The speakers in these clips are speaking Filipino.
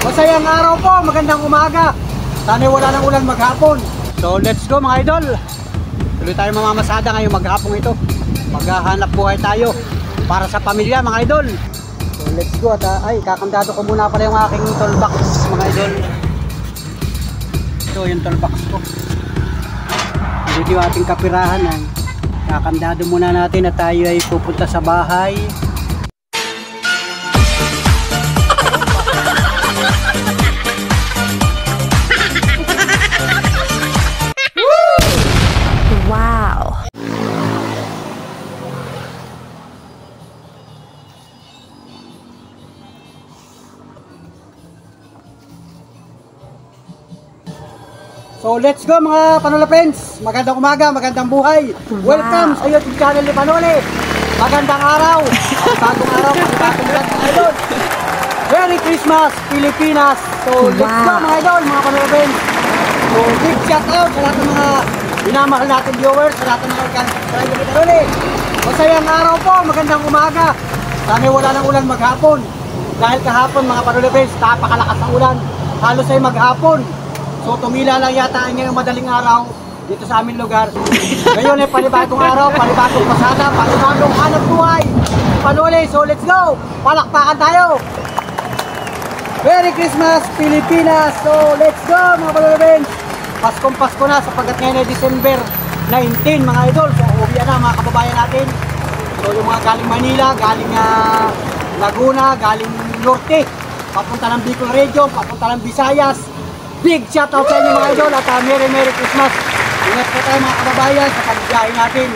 Masayang araw po, magandang umaga. Sana wala nang ulan maghapon. So let's go mga idol. Tuloy tayo mamamasada ngayong maghapon ito. Maghahanap buhay tayo para sa pamilya mga idol. So let's go at ay kakandado ko muna pala yung aking toolbox mga idol. Ito yung toolbox ko. Dito yung ating kapirahan ay kakandado muna natin at tayo ay pupunta sa bahay. Wow! So let's go mga Panola friends. Magandang umaga, magandang buhay. Wow. Welcome sa YouTube channel ni Panole. Magandang araw. Bagong araw, bagong vlog mga idol. Merry Christmas, Pilipinas. So let's go mga idol, mga Panola friends. So big shout out sa lahat ng mga minamahal natin viewers, sa lahat ng mga subscriber ni Panole. Masayang araw po, magandang umaga. Sana wala nang ulan maghapon. Dahil kahapon mga Panola friends, napakalakas ng ulan. Halos ay maghapon. So tumila lang yata ngayong madaling araw dito sa aming lugar. Ngayon ay panibagong araw, panibagong pasada, panibagong hanap buhay. Panole, so let's go! Palakpakan tayo! Merry Christmas, Pilipinas! So let's go mga Panole! Paskong Pasko na sapagkat ngayon ay December 19 mga idol. So uwi na mga kababayan natin. So yung mga galing Manila, galing Laguna, galing Norte, papunta ng Bicol Region, papunta ng Visayas. Big shout out sa inyo mga idol at Merry Christmas. Ingat po tayo mga kababayan sa pagbiyahe natin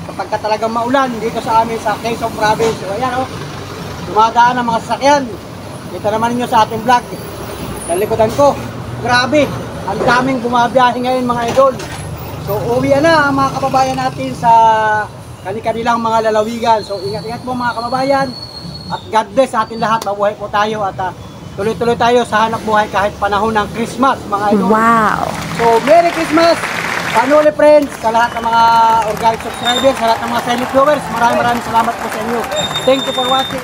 kapag talagang maulan dito sa amin sa Quezon Province. So ayan o, dumadaan ang mga sasakyan. Kita naman ninyo sa ating vlog. Sa likodan ko, grabe, ang daming bumabiyahe ngayon mga idol. So uwi na ang mga kababayan natin sa kanilang mga lalawigan. So ingat-ingat po mga kababayan at God bless sa ating lahat. Mabuhay po tayo at tuloy-tuloy tayo sa hanap buhay kahit panahon ng Christmas mga idol. Wow! So Merry Christmas, Panole friends, sa lahat ng mga organic subscribers, sa lahat ng mga silent viewers, maraming salamat po sa inyo. Thank you for watching.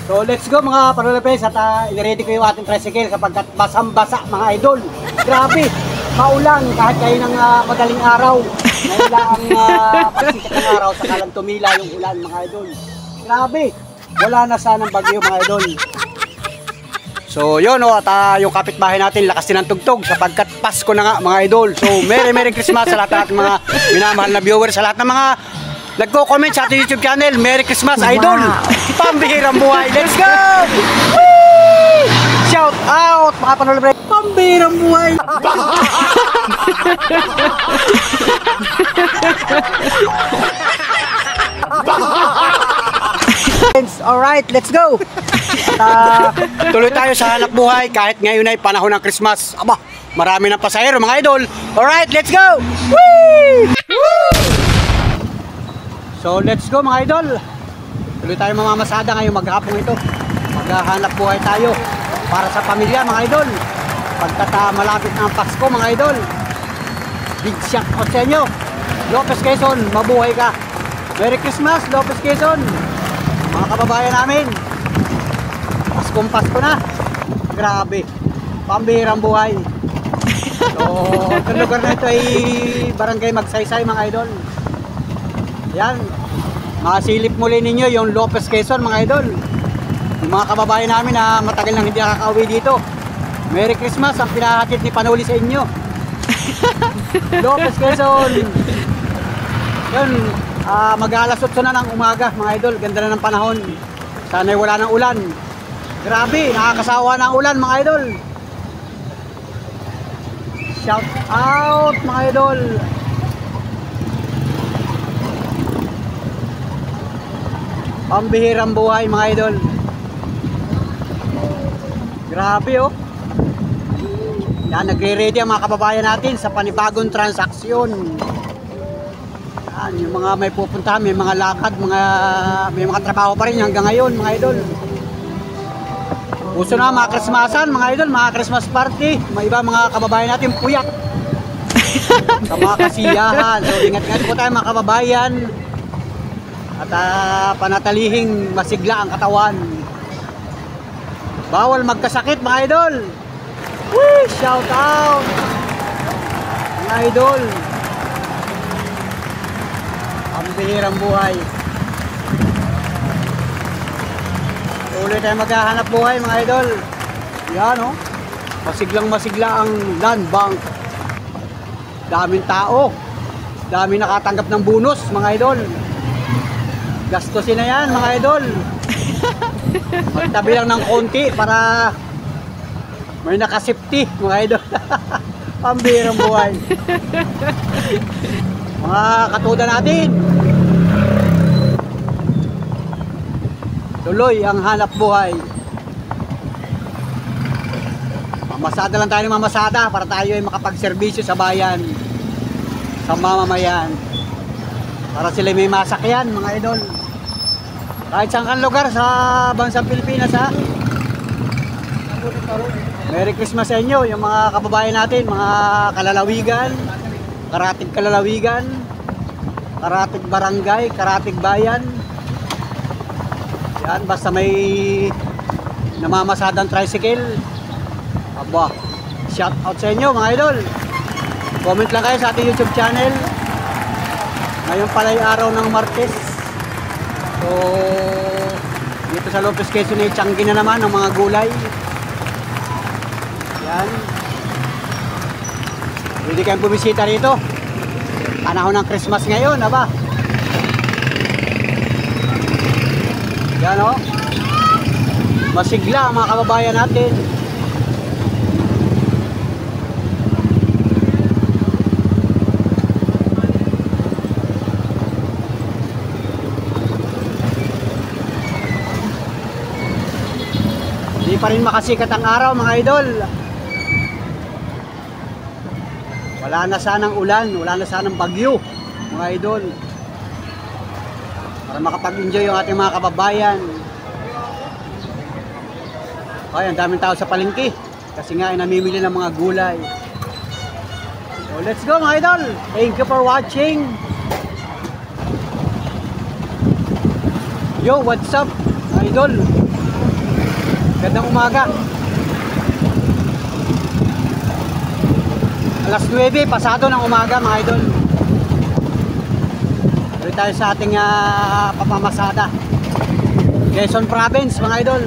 So let's go mga Panole friends at i-ready ko yung ating tricycle sapagkat basang-basa mga idol. Grabe, maulan kahit kayo ng madaling araw. Ngayon lang ang pasikat ng araw sakalang tumila yung ulan mga idol. Grabe, wala na sanang bagyo mga idol. So yun o, at yung kapitbahay natin lakas din ang tugtog sapagkat Pasko na nga mga idol. So Merry Christmas sa lahat ng mga minamahal na viewers, sa lahat ng mga nagko-comment sa ating YouTube channel. Merry Christmas idol! Pambihirang buhay! Let's go! Whee! Shout out mga Panole friends! Pambihirang buhay! Alright, let's go! Tuloy tayo sa hanap buhay kahit ngayon ay panahon ng Christmas. Aba, marami ng pasahero mga idol. Alright, let's go! Whee! So let's go mga idol. Tuloy tayo mamamasada ngayong maghapon ito. Maghahanap buhay tayo para sa pamilya mga idol. Pagkat malapit na ang Pasko mga idol. Big shout out sa inyo. Lopez Quezon, mabuhay ka. Merry Christmas Lopez Quezon. Mga kababayan namin. Paskong Pasko na. Grabe, pambihirang buhay. So itong lugar na ito ay Barangay Magsaysay mga idol. Yan, masilip muli ninyo yung Lopez Quezon mga idol. Yung mga kababayan namin na matagal nang hindi nakakauwi dito. Merry Christmas ang pinahatid ni Panole sa inyo. Lopez, Quezon. Yun, mag-alas 8 na ng umaga mga idol. Ganda na ng panahon. Sana'y wala ng ulan. Grabe, nakakasawa ng ulan mga idol. Shout out mga idol. Pambihirang buhay mga idol. Grabe oh. Yan, nagre-ready ang mga kababayan natin sa panibagong transaksyon. Yan, yung mga may pupuntahan, may mga lakad, may mga trabaho pa rin hanggang ngayon mga idol. Puso na mga Christmasan mga idol, mga Christmas party. May iba mga kababayan natin puyak sa mga kasiyahan. So ingat-ingat po tayo mga kababayan. At panatalihing masigla ang katawan. Bawal magkasakit mga idol. Woo! Shout out mga idol. Ang bihirang buhay. Tuloy tayo maghahanap buhay mga idol. Yan oh. Masiglang masigla ang land bank. Daming tao. Daming nakatanggap ng bonus mga idol. Gastusin na yan mga idol. Magtabi lang ng konti para may nakasafety mga idol. Pambirang buhay. Mga katuda natin. Tuloy ang hanap buhay. Mamasada lang tayo ng mamasada para tayo ay makapagserbisyo sa bayan, sa mamamayan, para sila may masakyan mga idol. Kahit saan kang lugar sa bansang Pilipinas ha. Merry Christmas sa inyo yung mga kababayan natin, mga kalalawigan, karatig kalalawigan, karatig barangay, karatig bayan. Yan, basta may namamasadang tricycle. Aba, shout out sa inyo mga idol. Comment lang kayo sa ating YouTube channel. Ngayon pala ay araw ng Martes. So, dito sa Lopez, Quezon ay tiyanggi na naman ng mga gulay. Yan. Pwede kayong bumisita rito. Panahon ng Christmas ngayon, aba. Yan o. Masigla ang mga kababayan natin. Hindi pa rin makasikat ang araw mga idol. Wala na sanang ulan, wala na sanang bagyo mga idol. Para makapag-enjoy yung ating mga kababayan. Ay, ang daming tao sa palengke kasi nga ay namimili ng mga gulay. So let's go mga idol. Thank you for watching. Yo, what's up mga idol? Gandang umaga. Alas 9 pasado ng umaga mga idol. Dito tayo sa ating pamamasada. Quezon Province mga idol.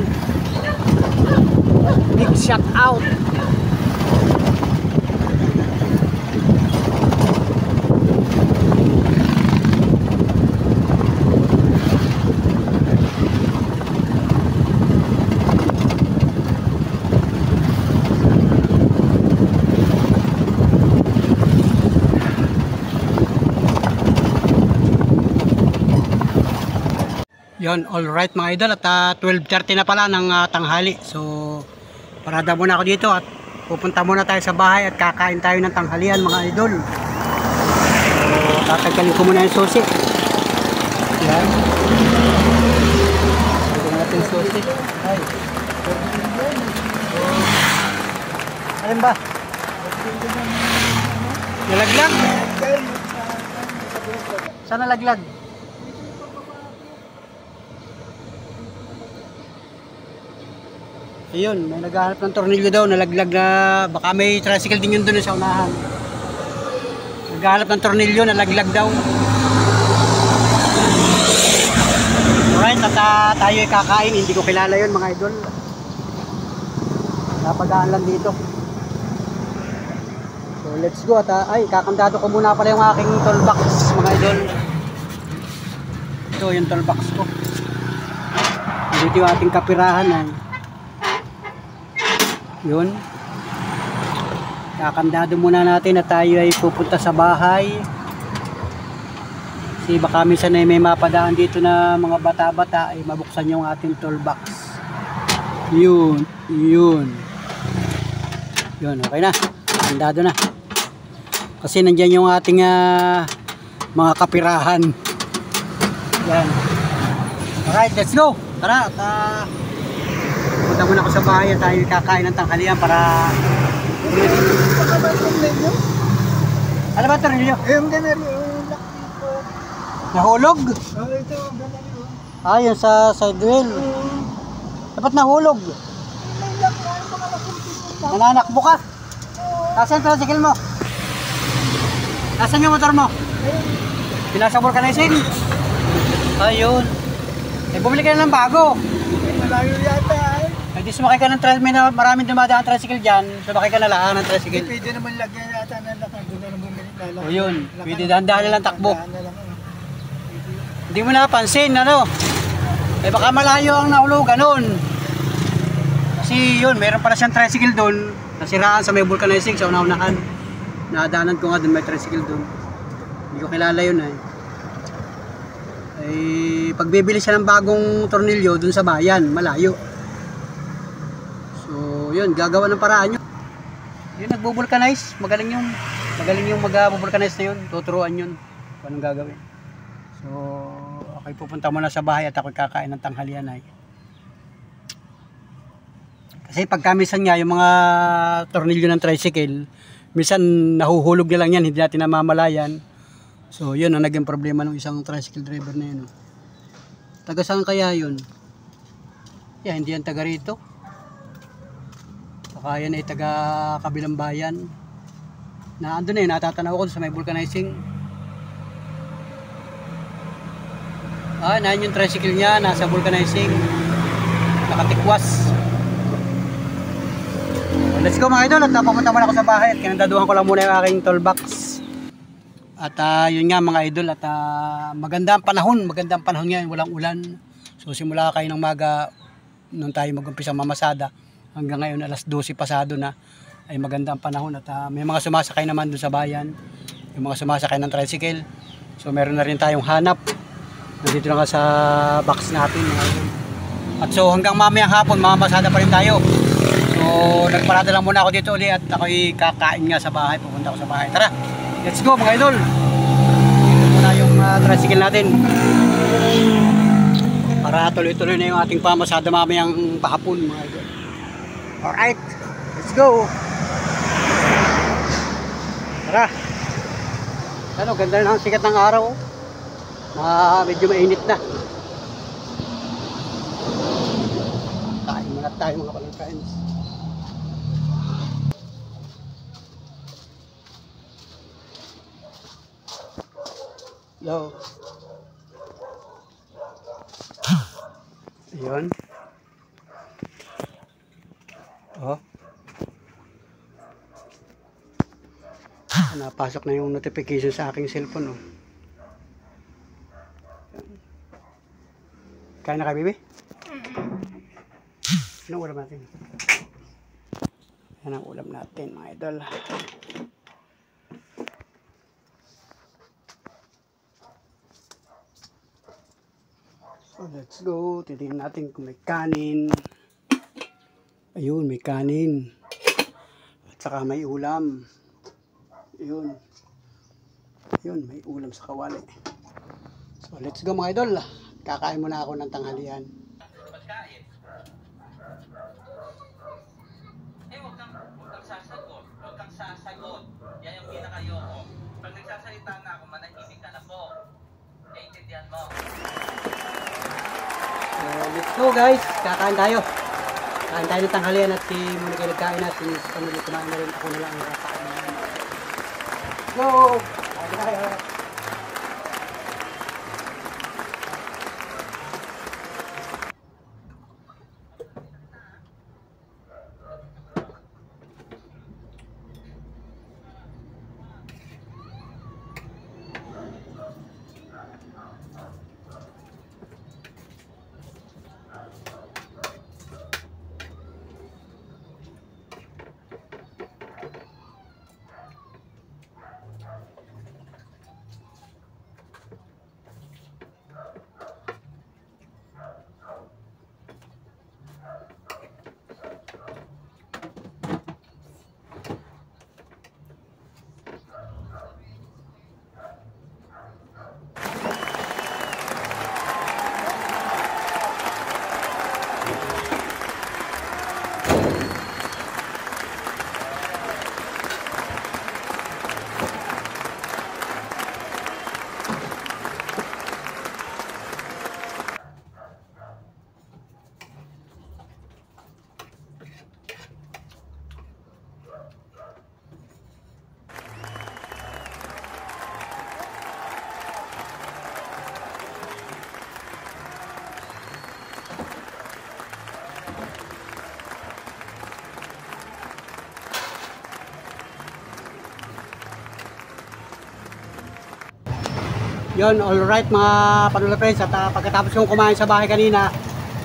Big shout out. Yon, all right mga idol, at 12:30 na pala ng tanghali. So parada muna ako dito at pupunta muna tayo sa bahay at kakain tayo ng tanghalian mga idol. So tatanggalin ko muna yung susi. Yan. Ito natin yung susi. Ay. Ayun ba? Nalaglag? Saan nalaglag? Ayun, may naghahanap ng tornilyo daw, nalaglag na, baka may tricycle din yun doon sa unahan. Naghahanap ng tornilyo, nalaglag daw. Alright, at tayo ay kakain, hindi ko kilala yun mga idol. Napagaan lang dito. So, So let's go at ay kakandado ko muna pala yung aking toolbox mga idol. Ito yung toolbox ko. Dito yung ating kapirahan ay. Yun. Kakandado muna natin at tayo ay pupunta sa bahay. Kasi baka minsan ay may mapadaan dito na mga bata-bata ay mabuksan yung ating toolbox. Yun. Yun, okay na. Andado na. Kasi nandyan yung ating mga kapirahan. Yan. Alright, let's go. Tara, punta muna ako sa bahay at tayo kakain ng tanghalian para... Ano ba ito rin nyo? Yung ganari, yung lock dito. Nahulog? Oh, ito, ganari. Yun sa side wheel. Dapat nahulog. May lock na, yung mga laking Nananakbo ka? Nasaan yung tricycle mo? Nasaan yung motor mo? Pinasa vulcanizing? Ayun. Bumili ka na ng bago. malayo yata eh. Di sumakay ka ng tricycle. May maraming dumadaan tricycle dyan. Sumakay ka na lang ng tricycle. Pwede naman lagyan yata ng lock. Doon na lang bumili na lock. O yun. Pwede dahan-dahan na lang takbo. Dahan na lang, Hindi mo napansin, ano? Baka malayo ang nahulugan nun. Kasi yun, mayroon pala siyang tricycle doon. Nasiraan sa may vulcanizing sa una-unahan. Nadaanan ko nga doon, may tricycle doon. Hindi ko kilala yun eh. Ay, pagbibili siya ng bagong tornilyo doon sa bayan, malayo. So, yun, gagawa ng paraan yun. Yun, nagbo-vulcanize. Magaling yung mag-vulcanize na yun. Tuturuan yun kung anong gagawin. So, ako'y pupunta muna sa bahay at ako'y kakain ng tanghalian ay. Kasi pagka minsan nga yung mga tornilyo ng tricycle, minsan nahuhulog na lang yan, hindi natin namamalayan. So yun ang naging problema ng isang tricycle driver na yun. Taga saan kaya yun? Yeah, hindi yan taga rito. Baka yan ay taga kabilang bayan. Na andun na yun, natatanaw ko sa may vulcanizing. Nahin yung tricycle niya, nasa vulcanizing. Nakatikwas. Let's go mga idol, at papunta muna ako sa bahay at kinandaduhan ko lang muna yung aking toolbox. At yun nga mga idol, at magandang panahon ngayon, walang ulan. So simula kayo ng maga nung tayo mag-umpisa mamasada hanggang ngayon alas 12 pasado na ay magandang panahon at may mga sumasakay naman doon sa bayan, yung mga sumasakay ng tricycle. So meron na rin tayong hanap. Nandito na nga sa box natin mga idol. At so hanggang mamayang hapon mamamasada pa rin tayo. So nagparada lang muna ako dito ulit at ako'y kakain nga sa bahay, pupunta ako sa bahay. Tara, let's go mga idol. Ito muna yung tricycle natin para tuloy-tuloy na yung ating pamasada mamayang pahapon mga idol. Alright, let's go. Tara. Ano, ganda na ang sikat ng araw. Medyo mainit na. Kain muna tayo mga palangkains. Hello. Ayun. Napasok na yung notification sa aking cellphone. Kain na ka, baby? Anong ulam natin? Yan ang ulam natin mga idol. So let's go. Titingnan natin kung may kanin. Ayun, may kanin. At saka may ulam. Ayun. Ayun, may ulam sa kawali. So let's go mga idol. Kakain muna ako ng tanghalian. Pagkain. Huwag kang sasagot. Huwag kang sasagot. Yan yung pinakayoko. Pag nagsasalita na ako, manahimik ka na po. Naiintindihan mo. So let's go guys. Kakain tayo. Kain tayo ng tanghalian at si Monica nagkain na. Si Pamela kumain na rin. Ako na lang ang kakain. Go! Kain tayo. Yun, alright mga Panula Friends, at pagkatapos kong kumain sa bahay kanina,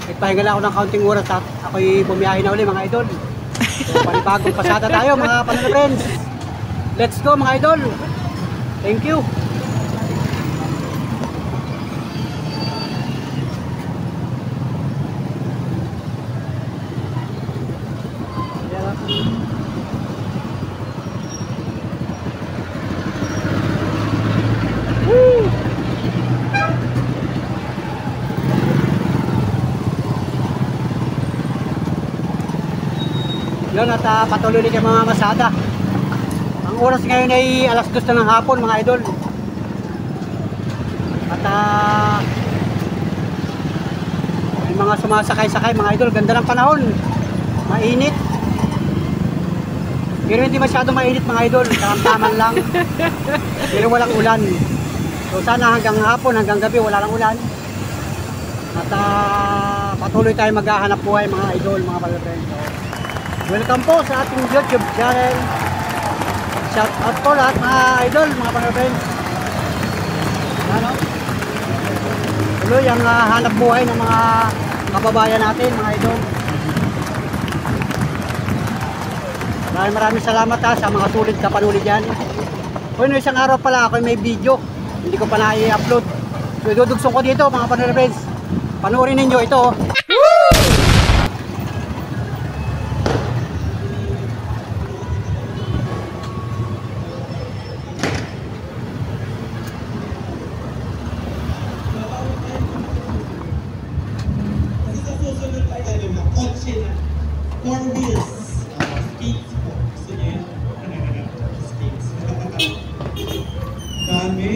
nagpahinga lang ako ng kaunting oras at ako'y bumiyahe na uli mga idol. So panibagong pasada tayo mga Panula Friends. Let's go mga idol. Thank you. Yun, at patuloy ulit yung mga masada. Ang oras ngayon ay alas 2 na ng hapon mga idol. At may mga sumasakay-sakay mga idol. Ganda ng panahon. Mainit. Pero hindi masyadong mainit mga idol. Tamtaman lang. Pero walang ulan. So sana hanggang hapon, hanggang gabi wala lang ulan. At patuloy tayo maghahanap buhay mga idol, mga pag-friends. Welcome po sa ating YouTube channel. Shout out po lahat mga idol, mga pag-friends. Ano? Tuloy ang hanap buhay ng mga kababayan natin, mga idol. Maraming salamat sa mga sulit na panuli dyan. Kung isang araw pala ako may video, hindi ko pa na-i-upload. So idudugsong ko dito mga pag-friends. Panoorin ninyo ito. Four wheels. Skates po. Gusto niyo yun? Skates. Dami.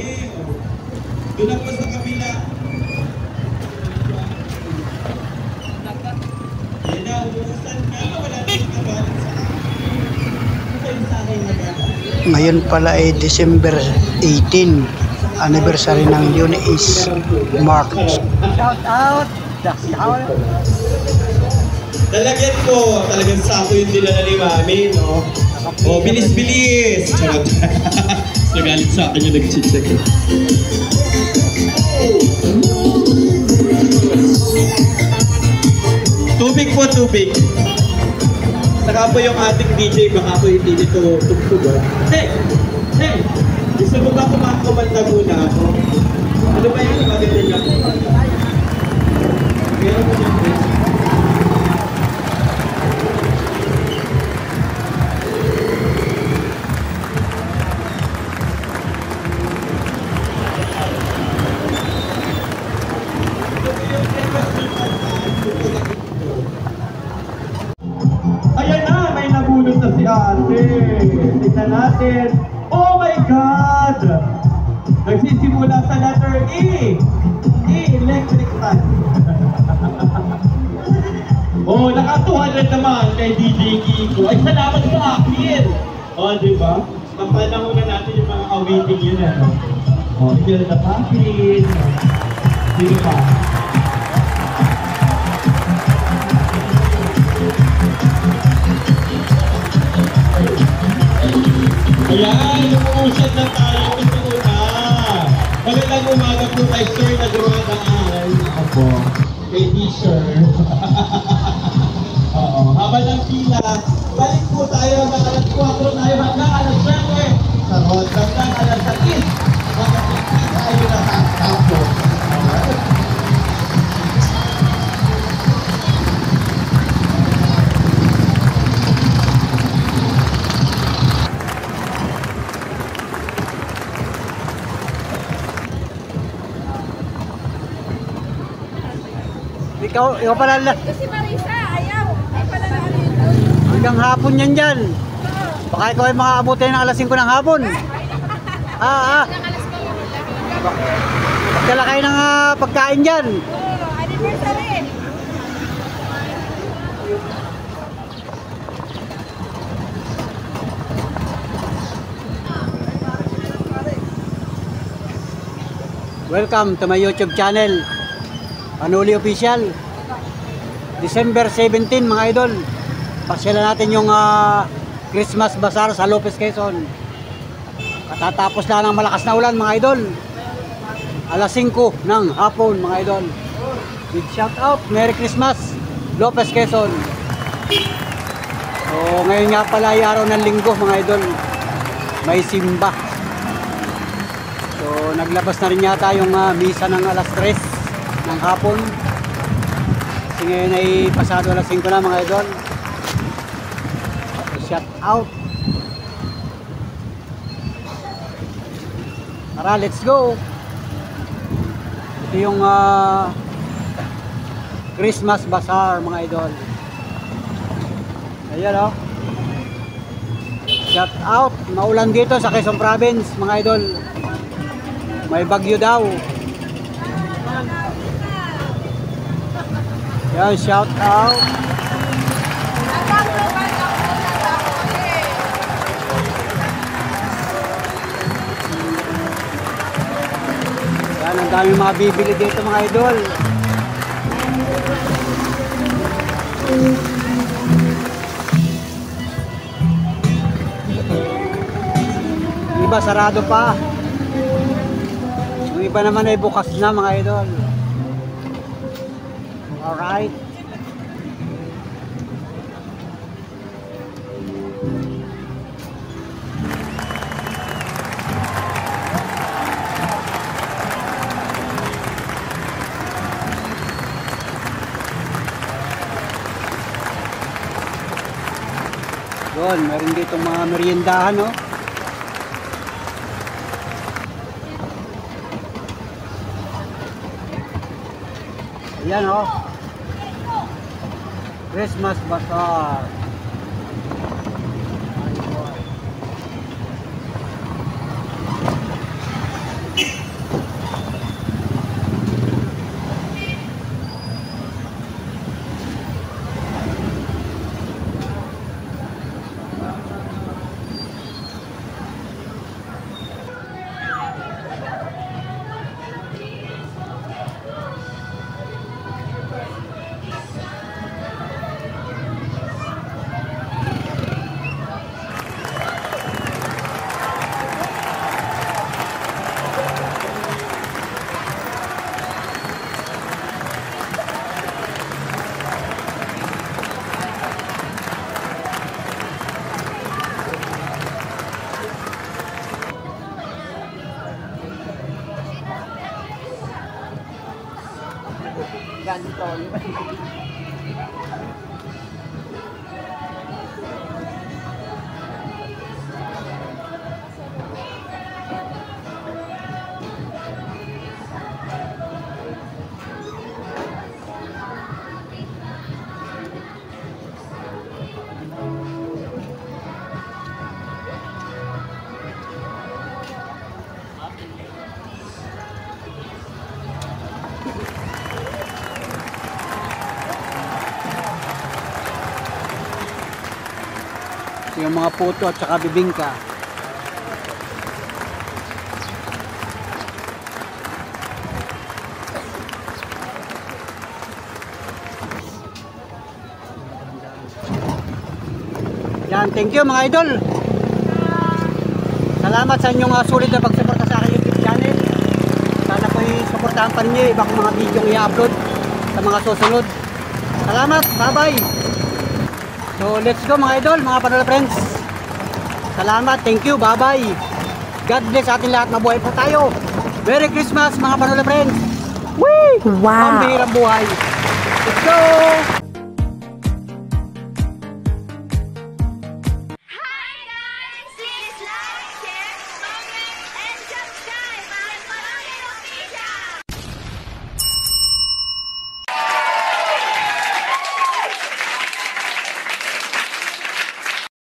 Doon ako sa kabila. Yan na, umuusan ka. Wala na yung kabalan sa akin. Ito yung sa akin nagana. Ngayon pala ay December 18, anniversary ng UNAIDS March. Shout out. Lalagyan ko, talagang sako yung dinala ni Mami, no? O, bilis-bilis! Charot. Nagalit sa akin yung nag-check. Tubig po, tubig. Saka po yung ating DJ, baka po hindi nito tugtog. Hey! Hey! Gusto mo ba kumakamanta muna ako? Ano ba yung maganda niya? Meron po yung best. Ayan na, may nabulot na si ate. Tignan natin. Oh my God! Nagsisimula sa letter E. E, electric fan. Oh, naka 200 naman kay DJ Kiko. Ay, salamat sa akin. Oh, di ba? Kapalang na natin yung mga awiting yun. Oh, feel the package. Sino pa? Ayan, lumuusad na tayo ito na. Magandang umaga po balik po tayo hanggang alas 4 tayo hanggang alas 9. Sarot hanggang alas 6. Magkakita tayo nakakapos. Alright. Ikaw pala Si Marisa, ayaw. Ay pala na ano yun. hanggang hapon yan dyan. Baka ikaw ay makaabutin ng alas 5 ng hapon. Pagdala kayo ng pagkain dyan. Oh, anniversary. Welcome to my YouTube channel, Panuli Official. December 17 mga idol, pasyalan natin yung Christmas Bazaar sa Lopez, Quezon. Katatapos lang ng malakas na ulan mga idol. Alas 5 ng hapon mga idol. Big shout out, Merry Christmas Lopez, Quezon. So ngayon nga pala ay araw ng linggo mga idol, may simba. So naglabas na rin yata yung misa ng alas 3 ng hapon. Kasi ngayon ay pasado alas 5 na mga idol. Shout out. Tara, let's go. Ito yung Christmas Bazaar mga idol. Ayan o. Shout out. Maulan dito sa Quezon Province mga idol. May bagyo daw. Yan, shout out. Yan, ang dami mga bibili dito mga idol. Yung iba sarado pa. Yung iba naman ay bukas na mga idol. Alright. Yun, meron dito mga meriendahan, no? Ayan, oh. Christmas Bazaar. Ganito. Yung mga puto at saka bibingka. Yan, thank you mga idol. Salamat sa inyong sulit na pagsuporta sa aking YouTube channel. Sana po i-suportahan pa ninyo iba kong mga video i-upload sa mga susunod. Salamat, bye bye. So let's go mga idol, mga Panola friends. Salamat, thank you, bye bye. God bless ating lahat, mabuhay po tayo. Merry Christmas mga Panola friends. Woo! Wow! Pambihirang buhay. Let's go!